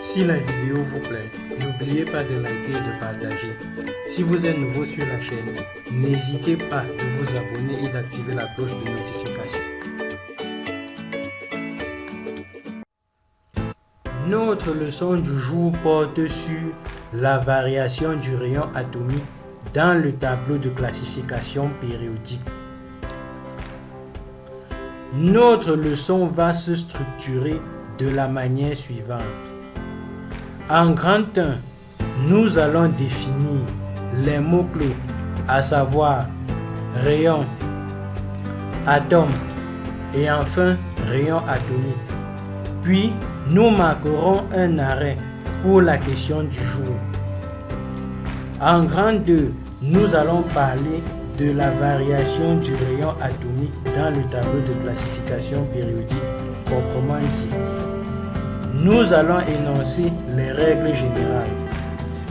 Si la vidéo vous plaît, n'oubliez pas de liker et de partager. Si vous êtes nouveau sur la chaîne, n'hésitez pas de vous abonner et d'activer la cloche de notification. Notre leçon du jour porte sur la variation du rayon atomique dans le tableau de classification périodique. Notre leçon va se structurer de la manière suivante. En grand 1, nous allons définir les mots-clés, à savoir rayon, atome et enfin rayon atomique. Puis, nous marquerons un arrêt pour la question du jour. En grand 2, nous allons parler de la variation du rayon atomique dans le tableau de classification périodique proprement dit. Nous allons énoncer les règles générales.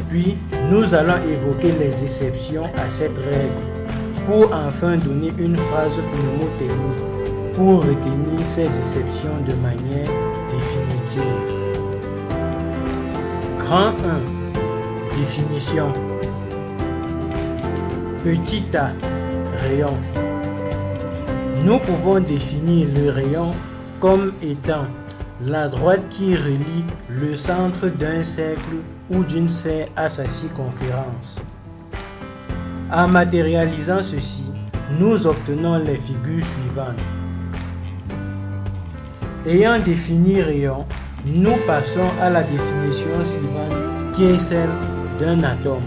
Puis, nous allons évoquer les exceptions à cette règle pour enfin donner une phrase mnémotechnique pour retenir ces exceptions de manière définitive. Grand 1. Définition. Petit a, rayon. Nous pouvons définir le rayon comme étant la droite qui relie le centre d'un cercle ou d'une sphère à sa circonférence. En matérialisant ceci, nous obtenons les figures suivantes. Ayant défini rayon, nous passons à la définition suivante qui est celle d'un atome.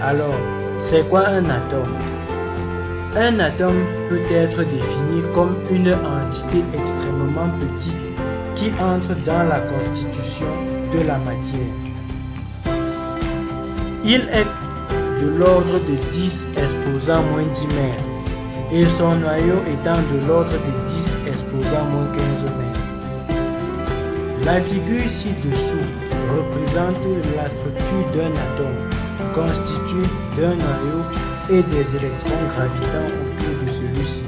Alors, c'est quoi un atome? Un atome peut être défini comme une entité extrêmement petite qui entre dans la constitution de la matière. Il est de l'ordre de 10 exposant moins 10 mètres et son noyau étant de l'ordre de 10 exposant moins 15 mètres. La figure ci-dessous représente la structure d'un atome constitué d'un noyau et des électrons gravitant autour de celui-ci.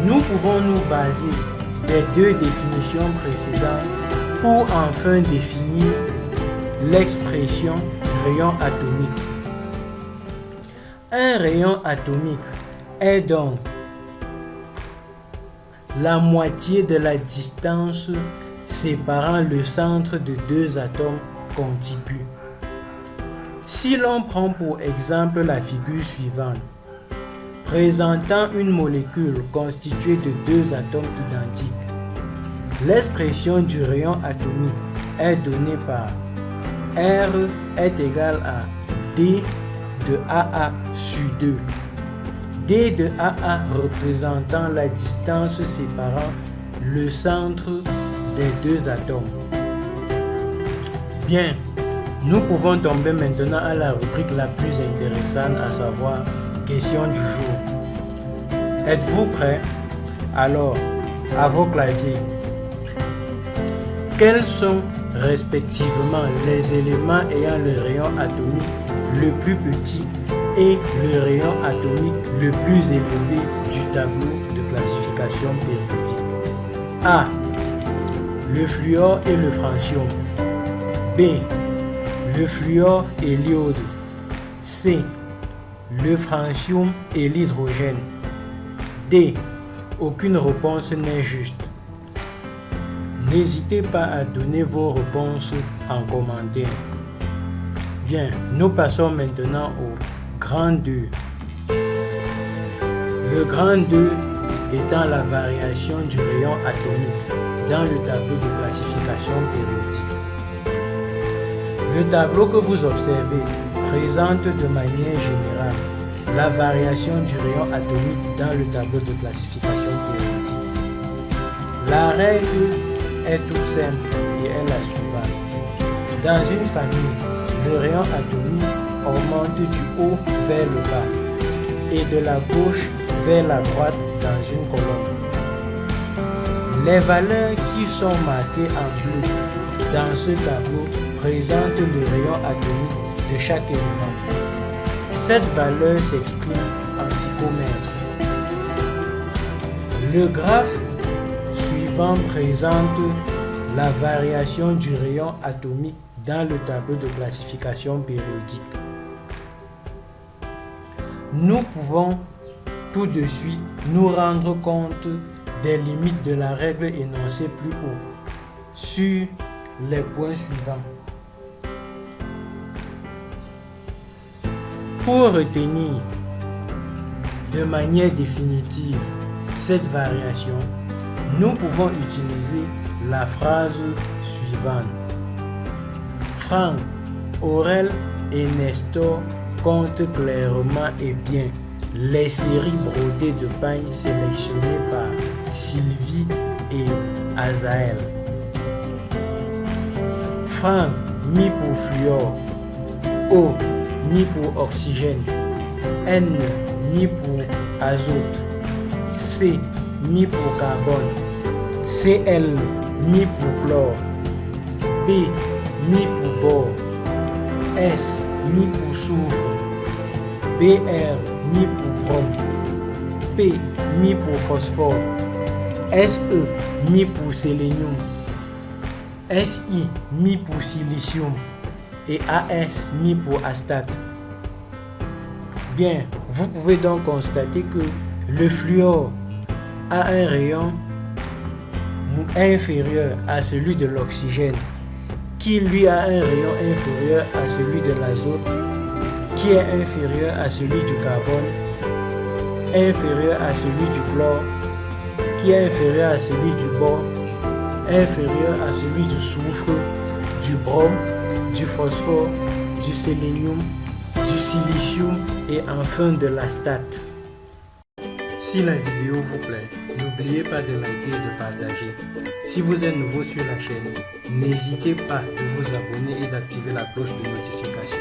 Nous pouvons nous baser des deux définitions précédentes pour enfin définir l'expression rayon atomique. Un rayon atomique est donc la moitié de la distance séparant le centre de deux atomes contigus. Si l'on prend pour exemple la figure suivante, présentant une molécule constituée de deux atomes identiques, l'expression du rayon atomique est donnée par R est égal à D de AA sur 2. D de AA représentant la distance séparant le centre des deux atomes. Bien, nous pouvons tomber maintenant à la rubrique la plus intéressante, à savoir question du jour. Êtes-vous prêts? Alors, à vos claviers. Quels sont respectivement les éléments ayant le rayon atomique le plus petit et le rayon atomique le plus élevé du tableau de classification périodique? A. Le fluor et le francium. B. Le fluor et l'iode. C. Le francium et l'hydrogène. D. Aucune réponse n'est juste. N'hésitez pas à donner vos réponses en commentaire. Bien, nous passons maintenant au grand 2. Le grand 2 étant la variation du rayon atomique dans le tableau de classification périodique. Le tableau que vous observez présente de manière générale la variation du rayon atomique dans le tableau de classification périodique. La règle est toute simple et est la suivante. Dans une famille, le rayon atomique augmente du haut vers le bas et de la gauche vers la droite dans une colonne. Les valeurs qui sont marquées en bleu dans ce tableau présentent le rayon atomique de chaque élément. Cette valeur s'exprime en picomètres. Le graphe suivant suivant présente la variation du rayon atomique dans le tableau de classification périodique. Nous pouvons tout de suite nous rendre compte des limites de la règle énoncée plus haut sur les points suivants. Pour retenir de manière définitive cette variation, nous pouvons utiliser la phrase suivante. Franck, Aurel et Nestor comptent clairement et bien les séries brodées de pagne sélectionnées par Sylvie et Azaël. Franck, mis pour fluor. O, mis pour oxygène. N, mis pour azote. C, mis pour carbone. Cl, mis pour chlore. B, mis pour bore. S, mis pour soufre. Br, mis pour brome. P, mis pour phosphore. Se, mis pour sélénium. Si, mis pour silicium. Et As, mis pour astate. Bien, vous pouvez donc constater que le fluor a un rayon inférieur à celui de l'oxygène, qui lui a un rayon inférieur à celui de l'azote, qui est inférieur à celui du carbone, inférieur à celui du chlore, qui est inférieur à celui du bore, inférieur à celui du soufre, du brome, du phosphore, du sélénium, du silicium et enfin de l'astate. Si la vidéo vous plaît, n'oubliez pas de liker et de partager. Si vous êtes nouveau sur la chaîne, n'hésitez pas de vous abonner et d'activer la cloche de notification.